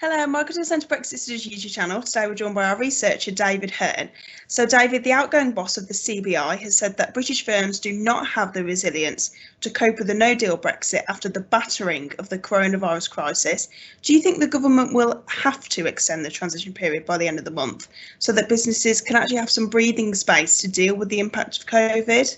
Hello, welcome to the Centre Brexit Studios YouTube channel. Today we're joined by our researcher David Hearne. So David, the outgoing boss of the CBI, has said that British firms do not have the resilience to cope with a no-deal Brexit after the battering of the coronavirus crisis. Do you think the government will have to extend the transition period by the end of the month so that businesses can actually have some breathing space to deal with the impact of COVID?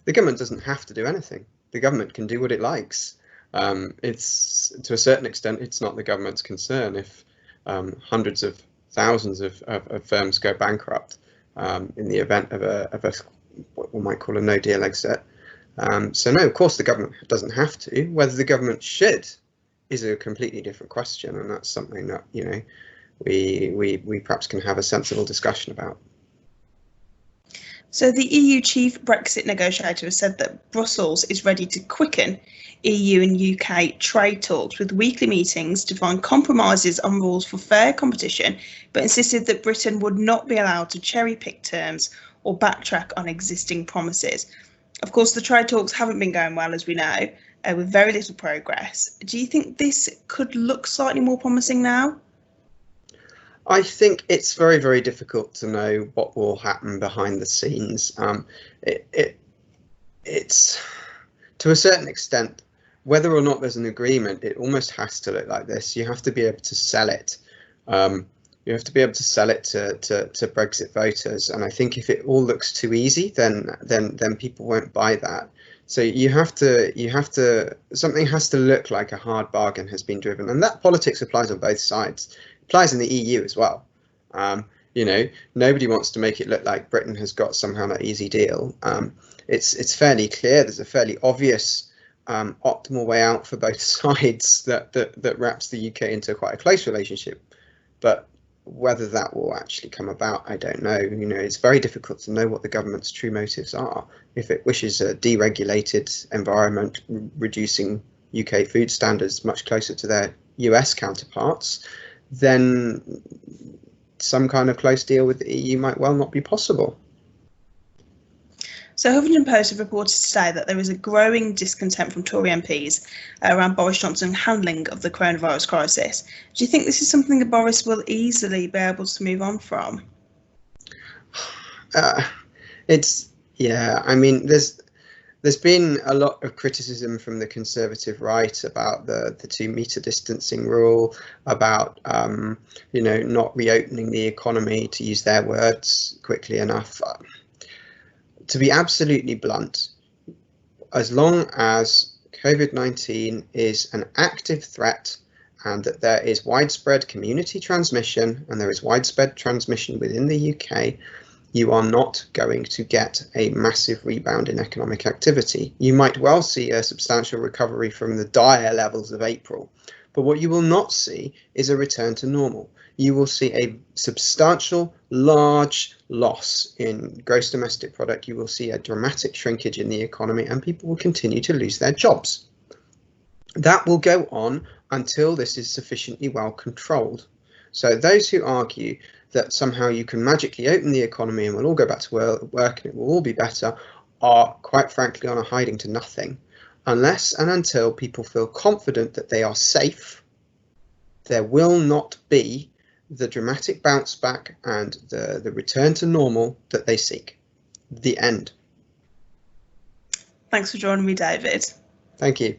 The government doesn't have to do anything. The government can do what it likes. It's to a certain extent, it's not the government's concern if hundreds of thousands of firms go bankrupt in the event of a what we might call a no-deal exit. So no, of course the government doesn't have to. Whether the government should is a completely different question, and that's something that we perhaps can have a sensible discussion about. So the EU chief Brexit negotiator has said that Brussels is ready to quicken EU and UK trade talks with weekly meetings to find compromises on rules for fair competition, but insisted that Britain would not be allowed to cherry-pick terms or backtrack on existing promises. Of course, the trade talks haven't been going well, as we know, with very little progress. Do you think this could look slightly more promising now? I think it's very, very difficult to know what will happen behind the scenes. It's to a certain extent, whether or not there's an agreement, it almost has to look like this. You have to be able to sell it. You have to be able to sell it to Brexit voters. And I think if it all looks too easy, then people won't buy that. So you have to something has to look like a hard bargain has been driven, and that politics applies on both sides. Applies in the EU as well. Nobody wants to make it look like Britain has got somehow an easy deal. It's fairly clear. There's a fairly obvious optimal way out for both sides that wraps the UK into quite a close relationship. But whether that will actually come about, I don't know. It's very difficult to know what the government's true motives are. If it wishes a deregulated environment, reducing UK food standards much closer to their US counterparts, then some kind of close deal with the EU might well not be possible. So Huffington Post have reported today that there is a growing discontent from Tory MPs around Boris Johnson's handling of the coronavirus crisis. Do you think this is something that Boris will easily be able to move on from? There's been a lot of criticism from the Conservative right about the 2-metre distancing rule, about not reopening the economy, to use their words, quickly enough. To be absolutely blunt, as long as COVID-19 is an active threat and that there is widespread community transmission and there is widespread transmission within the UK, you are not going to get a massive rebound in economic activity. You might well see a substantial recovery from the dire levels of April, but what you will not see is a return to normal. You will see a substantial, large loss in gross domestic product. You will see a dramatic shrinkage in the economy, and people will continue to lose their jobs. That will go on until this is sufficiently well controlled. So those who argue that somehow you can magically open the economy and we'll all go back to work and it will all be better are, quite frankly, on a hiding to nothing. Unless and until people feel confident that they are safe, there will not be the dramatic bounce back and the return to normal that they seek. The end. Thanks for joining me, David. Thank you.